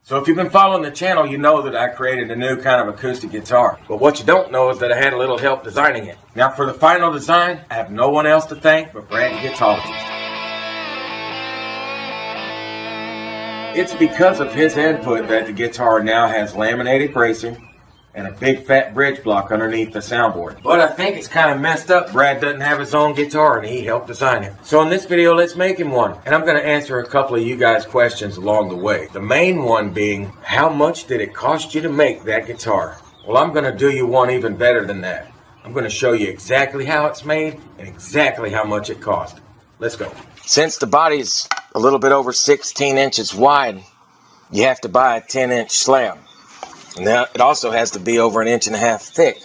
So if you've been following the channel, you know that I created a new kind of acoustic guitar. But what you don't know is that I had a little help designing it. Now for the final design, I have no one else to thank but Brad the Guitologist. It's because of his input that the guitar now has laminated bracing and a big fat bridge block underneath the soundboard. But I think it's kind of messed up. Brad doesn't have his own guitar and he helped design it. So in this video, let's make him one. And I'm going to answer a couple of you guys' questions along the way. The main one being, how much did it cost you to make that guitar? Well, I'm going to do you one even better than that. I'm going to show you exactly how it's made and exactly how much it cost. Let's go. Since the body's a little bit over 16 inches wide, you have to buy a 10-inch slab. Now, it also has to be over 1.5 inches thick.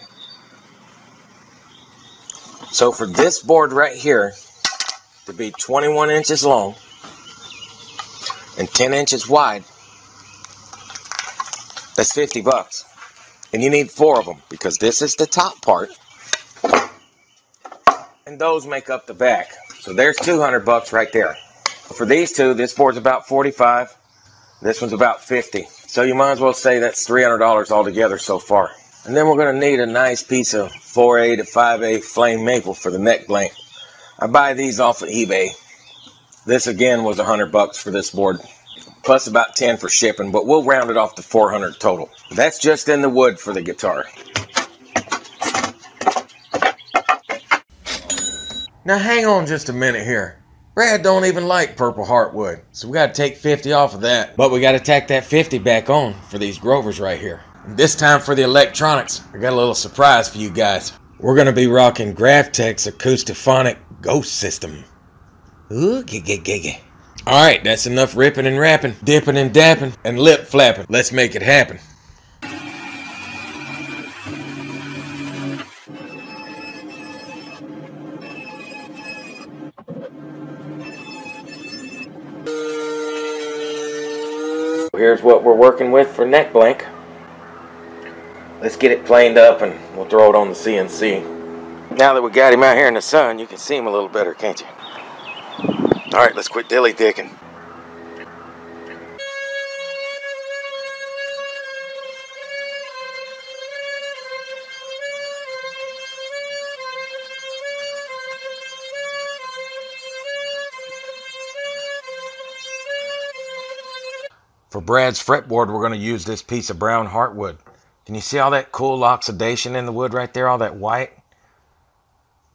So for this board right here to be 21 inches long and 10 inches wide, that's $50. And you need 4 of them because this is the top part and those make up the back. So there's $200 right there. For these two, this board's about $45. This one's about $50. So you might as well say that's $300 altogether so far. And then we're going to need a nice piece of 4A to 5A flame maple for the neck blank. I buy these off of eBay. This again was $100 for this board, plus about 10 for shipping, but we'll round it off to 400 total. That's just in the wood for the guitar. Now hang on just a minute here. Brad don't even like purple heartwood, so we got to take 50 off of that. But we got to tack that 50 back on for these Grovers right here. And this time for the electronics, I got a little surprise for you guys. We're going to be rocking Graphtec's Acoustiphonic Ghost System. Ooh, giggity. Alright, that's enough ripping and rapping, dipping and dapping, and lip flapping. Let's make it happen. Here's what we're working with for neck blank. Let's get it planed up and we'll throw it on the CNC. Now that we got him out here in the sun, you can see him a little better, can't you? Alright, let's quit dilly-dicking. For Brad's fretboard, we're going to use this piece of brown heartwood. Can you see all that cool oxidation in the wood right there, all that white?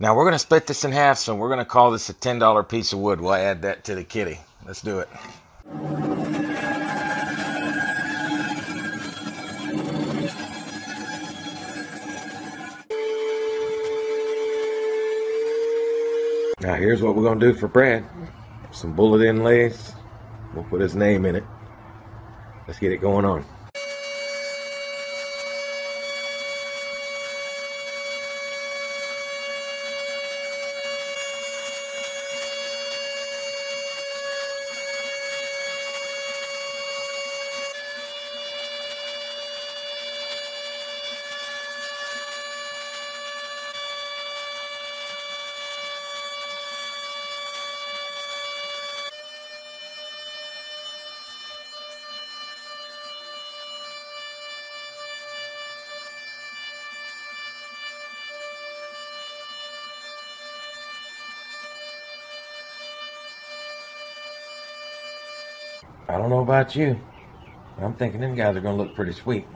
Now we're going to split this in half, so we're going to call this a $10 piece of wood. We'll add that to the kitty. Let's do it. Now here's what we're going to do for Brad. Some bullet inlays. We'll put his name in it. Let's get it going on. I don't know about you, but I'm thinking them guys are going to look pretty sweet.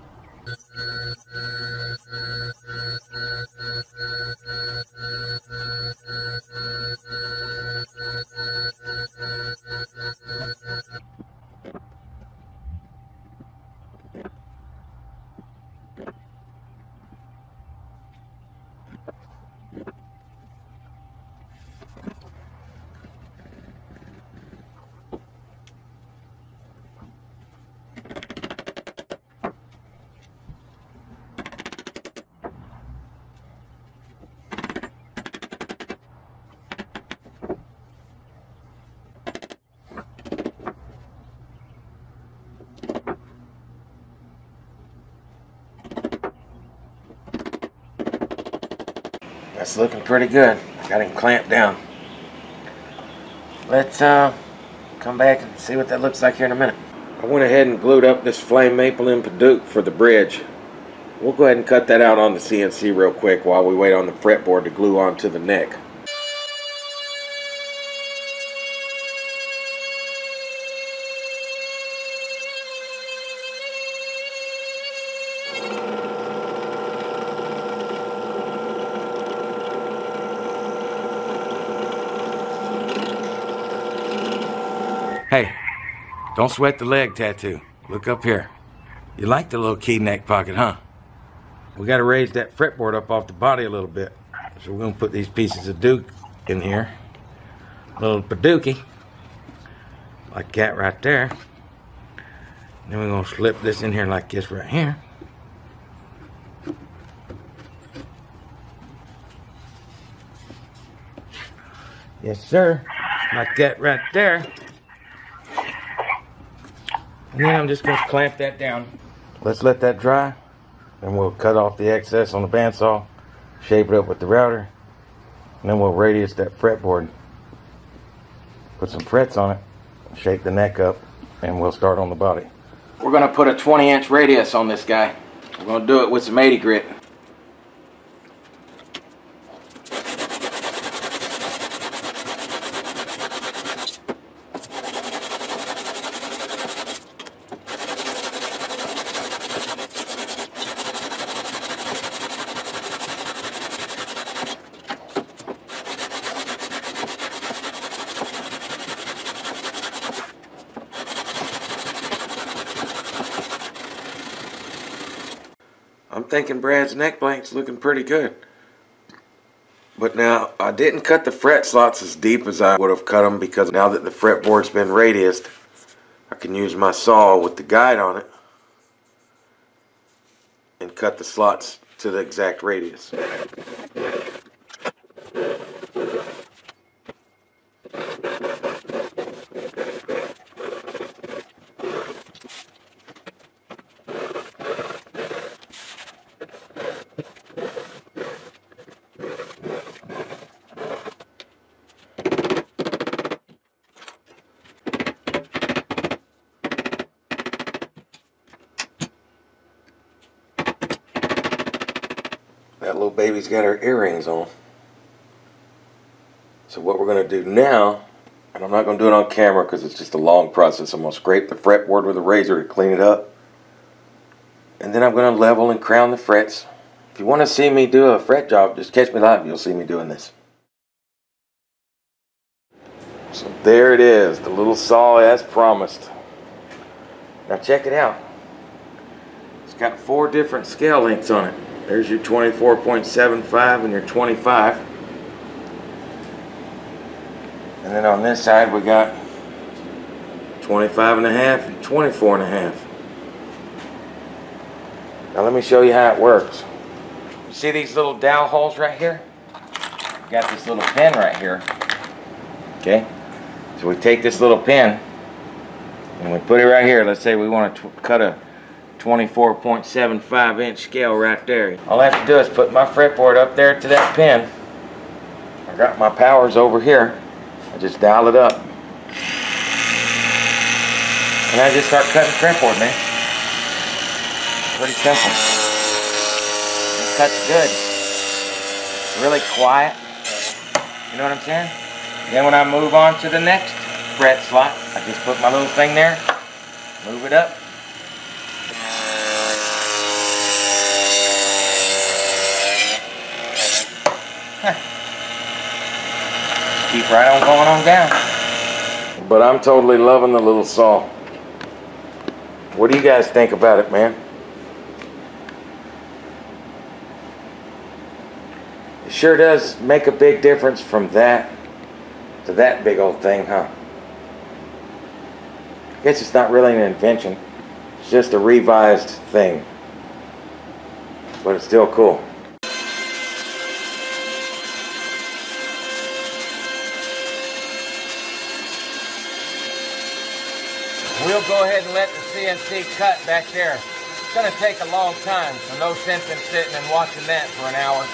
That's looking pretty good. Got him clamped down. Let's come back and see what that looks like here in a minute. I went ahead and glued up this flame maple in Paduke for the bridge. We'll go ahead and cut that out on the CNC real quick while we wait on the fretboard to glue onto the neck. Hey, don't sweat the leg tattoo. Look up here. You like the little key neck pocket, huh? We got to raise that fretboard up off the body a little bit. So we're going to put these pieces of Duke in here. A little Padukey. Like that right there. Then we're going to slip this in here like this right here. Yes, sir. Like that right there. And then I'm just going to clamp that down. Let's let that dry. Then we'll cut off the excess on the bandsaw, shape it up with the router, and then we'll radius that fretboard. Put some frets on it, shape the neck up, and we'll start on the body. We're going to put a 20-inch radius on this guy. We're going to do it with some 80 grit. I'm thinking Brad's neck blank's looking pretty good. But now, I didn't cut the fret slots as deep as I would have cut them because now that the fretboard's been radiused, I can use my saw with the guide on it and cut the slots to the exact radius. That little baby's got her earrings on. So what we're going to do now, and I'm not going to do it on camera because it's just a long process. I'm going to scrape the fretboard with a razor to clean it up. And then I'm going to level and crown the frets. If you want to see me do a fret job, just catch me live. You'll see me doing this. So there it is, the little saw as promised. Now check it out. It's got 4 different scale lengths on it. There's your 24.75 and your 25. And then on this side we got 25 and a half and 24 and a half. Now let me show you how it works. You see these little dowel holes right here? Got this little pin right here. Okay? So we take this little pin and we put it right here. Let's say we want to cut a 24.75 inch scale right there. All I have to do is put my fretboard up there to that pin. I got my powers over here. I just dial it up. And I just start cutting fretboard, man. Pretty simple. It cuts good. Really quiet. You know what I'm saying? Then when I move on to the next fret slot, I just put my little thing there, move it up. Keep right on going on down. But I'm totally loving the little saw. What do you guys think about it, man? It sure does make a big difference from that to that big old thing, huh? I guess it's not really an invention. It's just a revised thing. But it's still cool. We'll go ahead and let the CNC cut back there. It's going to take a long time, so no sense in sitting and watching that for an hour.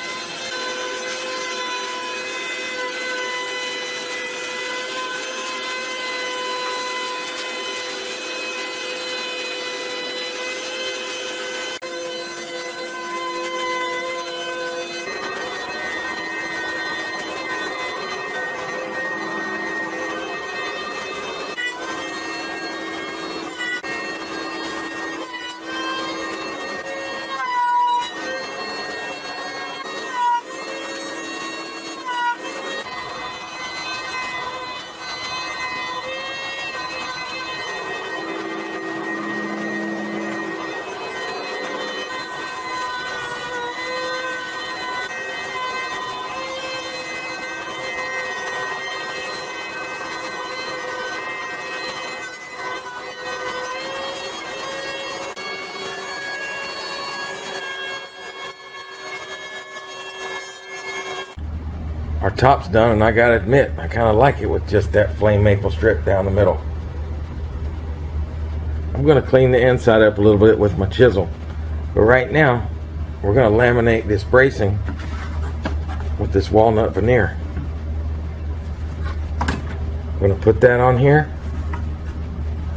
our top's done, and I gotta admit, I kind of like it with just that flame maple strip down the middle. I'm gonna clean the inside up a little bit with my chisel, but right now we're gonna laminate this bracing with this walnut veneer. I'm gonna put that on here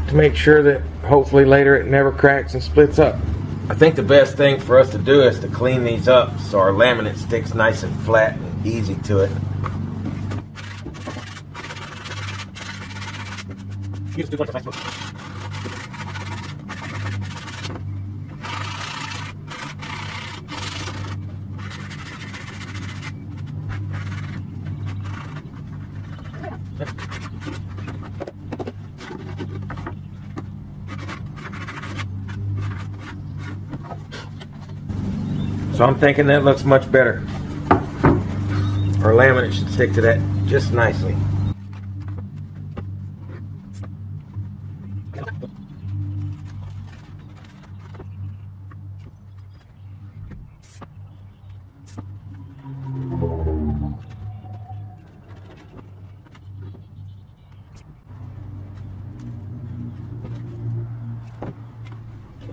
to make sure that hopefully later it never cracks and splits up. I think the best thing for us to do is to clean these up so our laminate sticks nice and flat and easy to it. So I'm thinking that looks much better. Our laminate should stick to that just nicely.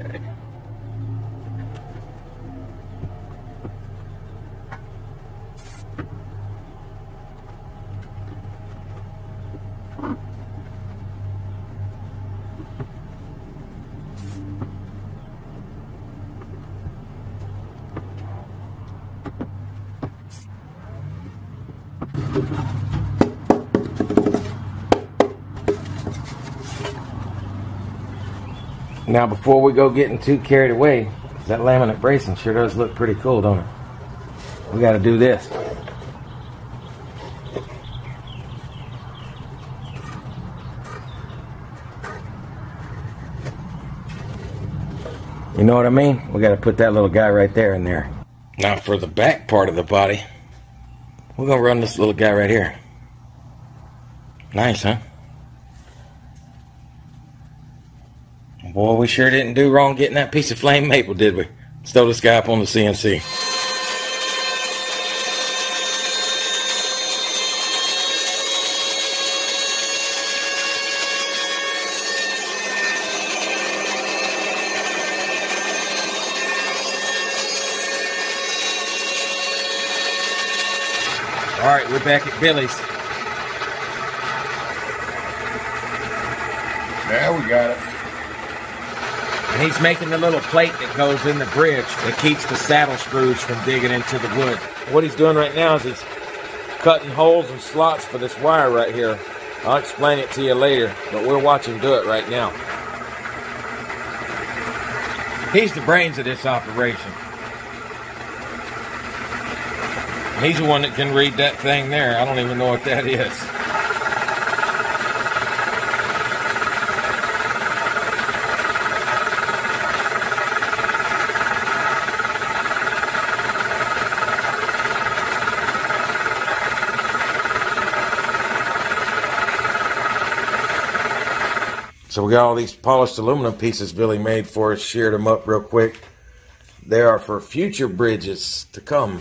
Okay. Now before we go getting too carried away, that laminate bracing sure does look pretty cool, don't it? We got to do this. You know what I mean? We got to put that little guy right there in there. Now for the back part of the body, we're going to run this little guy right here. Nice, huh? Boy, we sure didn't do wrong getting that piece of flame maple, did we? Let's throw this guy up on the CNC. All right, we're back at Billy's. There we got it. And he's making the little plate that goes in the bridge that keeps the saddle screws from digging into the wood. What he's doing right now is he's cutting holes and slots for this wire right here. I'll explain it to you later, but we're watching him do it right now. He's the brains of this operation. He's the one that can read that thing there. I don't even know what that is. So we got all these polished aluminum pieces Billy made for us, sheared them up real quick. They are for future bridges to come.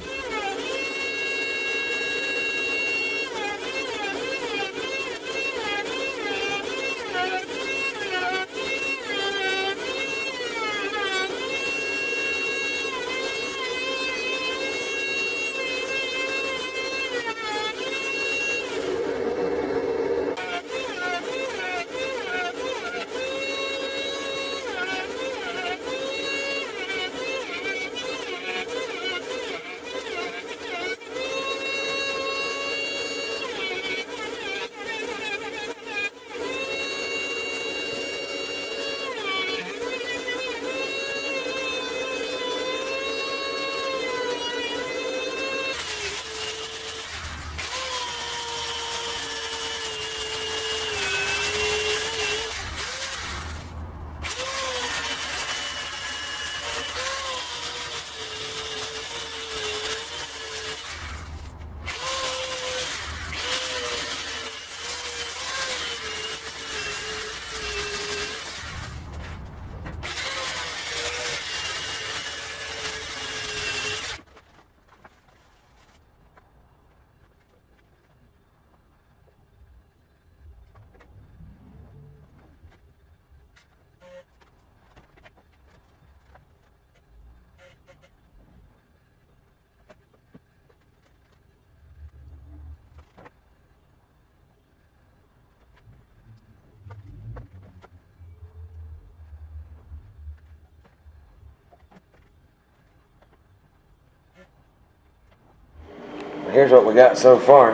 here's what we got so far.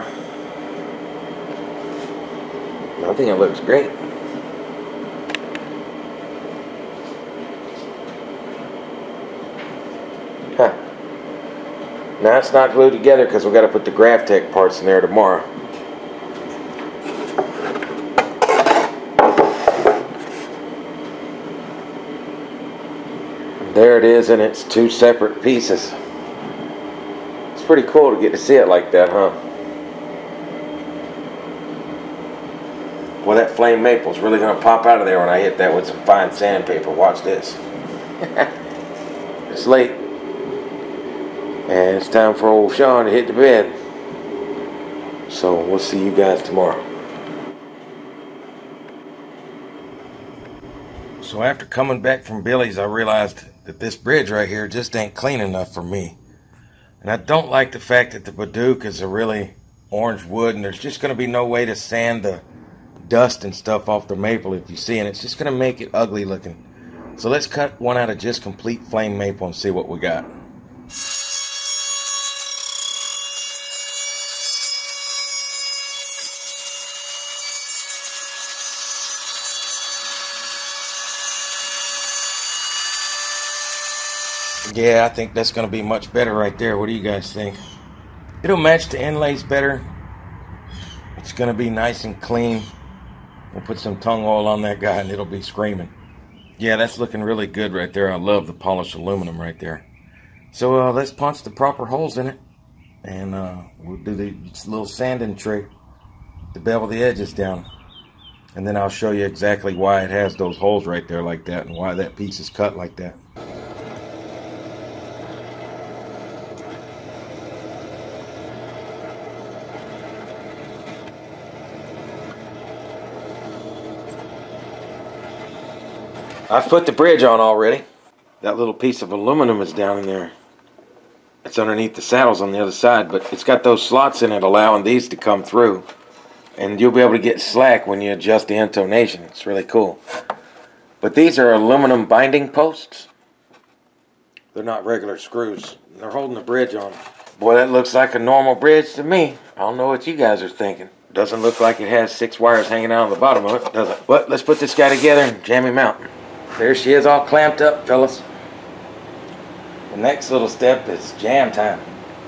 I think it looks great. Huh. Now it's not glued together because we got to put the GravTech parts in there tomorrow. There it is, and it's two separate pieces. It's pretty cool to get to see it like that, huh? Well, that flame maple's really going to pop out of there when I hit that with some fine sandpaper. Watch this. It's late. And it's time for old Sean to hit the bed. So we'll see you guys tomorrow. So after coming back from Billy's, I realized that this bridge right here just ain't clean enough for me. And I don't like the fact that the Baduke is a really orange wood, and there's just going to be no way to sand the dust and stuff off the maple if you see, and it's just going to make it ugly looking. So let's cut one out of just complete flame maple and see what we got. Yeah, I think that's going to be much better right there. What do you guys think? It'll match the inlays better. It's going to be nice and clean. We'll put some tung oil on that guy and it'll be screaming. Yeah, that's looking really good right there. I love the polished aluminum right there. So let's punch the proper holes in it. And we'll do the little sanding trick to bevel the edges down. And then I'll show you exactly why it has those holes right there like that and why that piece is cut like that. I've put the bridge on already. That little piece of aluminum is down in there. It's underneath the saddles on the other side, but it's got those slots in it allowing these to come through. And you'll be able to get slack when you adjust the intonation. It's really cool. But these are aluminum binding posts. They're not regular screws. They're holding the bridge on. Boy, that looks like a normal bridge to me. I don't know what you guys are thinking. Doesn't look like it has 6 wires hanging out on the bottom of it, does it? But let's put this guy together and jam him out. There she is, all clamped up, fellas. The next little step is jam time.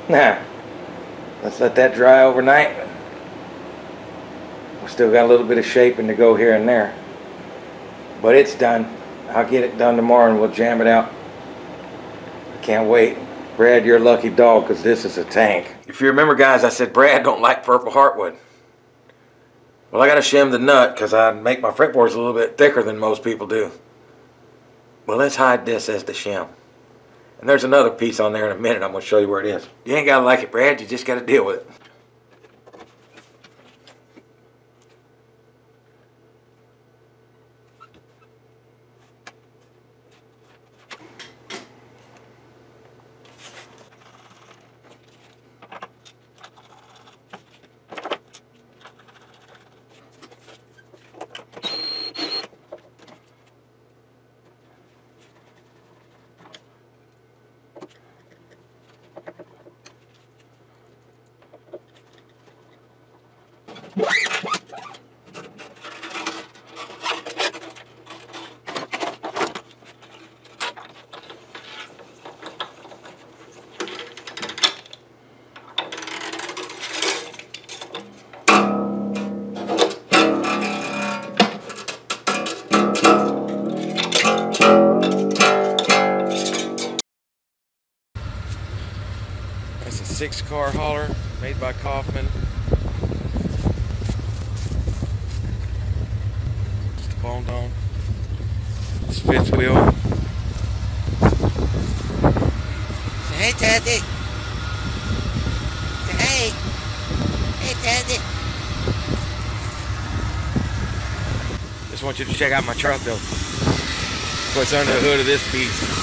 Now, let's let that dry overnight. We still got a little bit of shaping to go here and there. But it's done. I'll get it done tomorrow and we'll jam it out. I can't wait. Brad, you're a lucky dog because this is a tank. If you remember, guys, I said Brad don't like purple heartwood. Well, I got to shim the nut because I make my fretboards a little bit thicker than most people do. Well, let's hide this as the shim. And there's another piece on there in a minute. I'm going to show you where it is. You ain't got to like it, Brad. You just got to deal with it. That's a 6-car hauler made by Kaufman. Just a bone dome. It's fifth wheel. Hey, Daddy. Hey. Hey, Daddy. Just want you to check out my truck though. What's under the hood of this piece.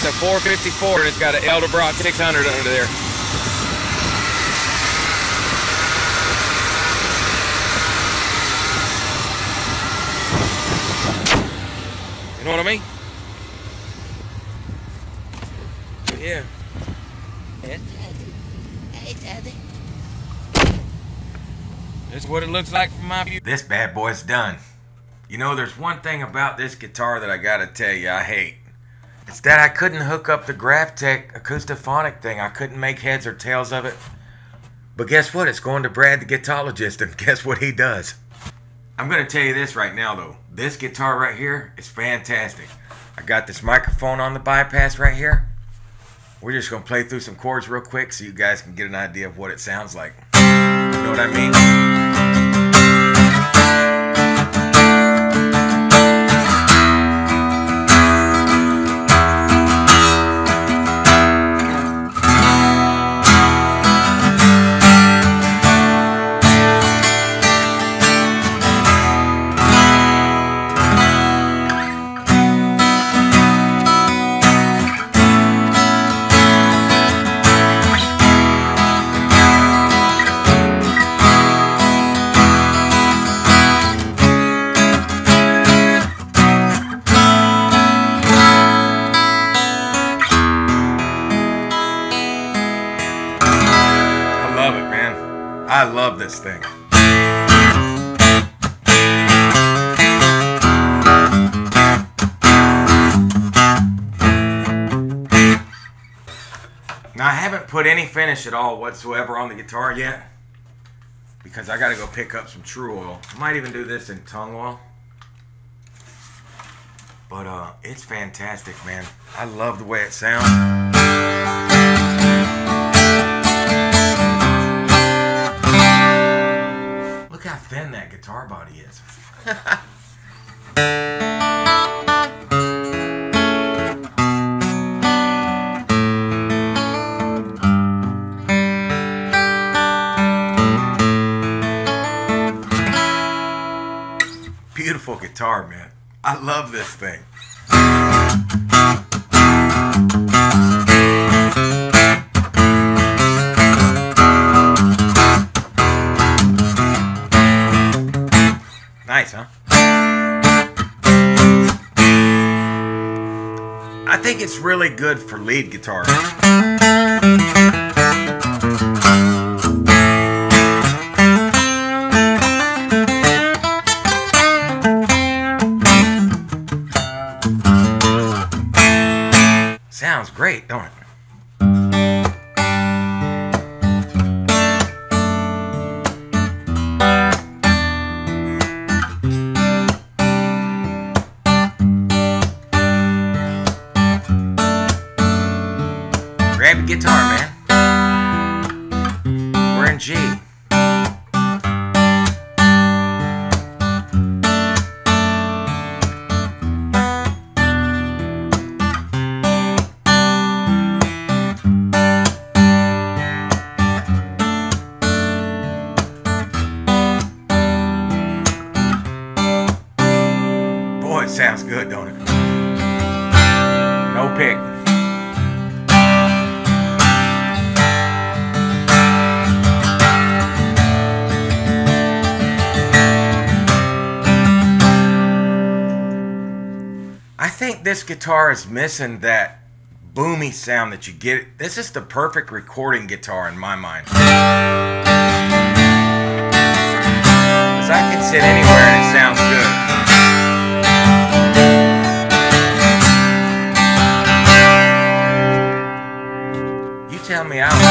That's a 454 and it's got an Edelbrock 600 under there. You know what I mean? Yeah. This is what it looks like from my view. This bad boy's done. You know, there's one thing about this guitar that I gotta tell you I hate. It's that I couldn't hook up the Graphtec acoustophonic thing. I couldn't make heads or tails of it. But guess what? It's going to Brad the Guitologist, and guess what he does? I'm gonna tell you this right now though. This guitar right here is fantastic. I got this microphone on the bypass right here. We're just gonna play through some chords real quick so you guys can get an idea of what it sounds like. You know what I mean? I love this thing. Now I haven't put any finish at all whatsoever on the guitar yet because I gotta go pick up some True Oil. I might even do this in tung oil. But it's fantastic, man. I love the way it sounds. Look how thin that guitar body is. Beautiful guitar, man. I love this thing. Nice, huh? I think it's really good for lead guitar. Sounds great, don't it? Grab the guitar, man. We're in G. Boy, it sounds good, don't it? No pick. I think this guitar is missing that boomy sound that you get. This is the perfect recording guitar in my mind. Because I can sit anywhere and it sounds good. You tell me, I don't know.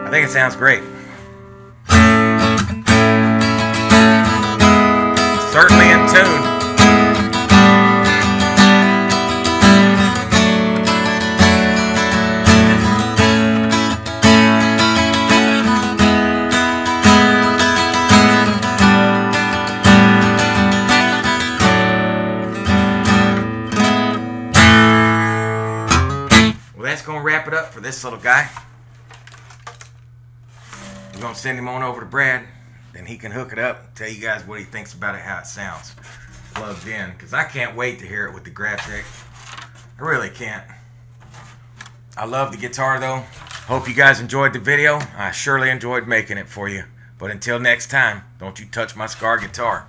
I think it sounds great. Certainly in tune. Well, that's going to wrap it up for this little guy. We're going to send him on over to Brad, then he can hook it up, tell you guys what he thinks about it, how it sounds plugged in, because I can't wait to hear it with the Graphtec. I really can't. I love the guitar though. Hope you guys enjoyed the video. I surely enjoyed making it for you. But until next time, don't you touch my Scar guitar.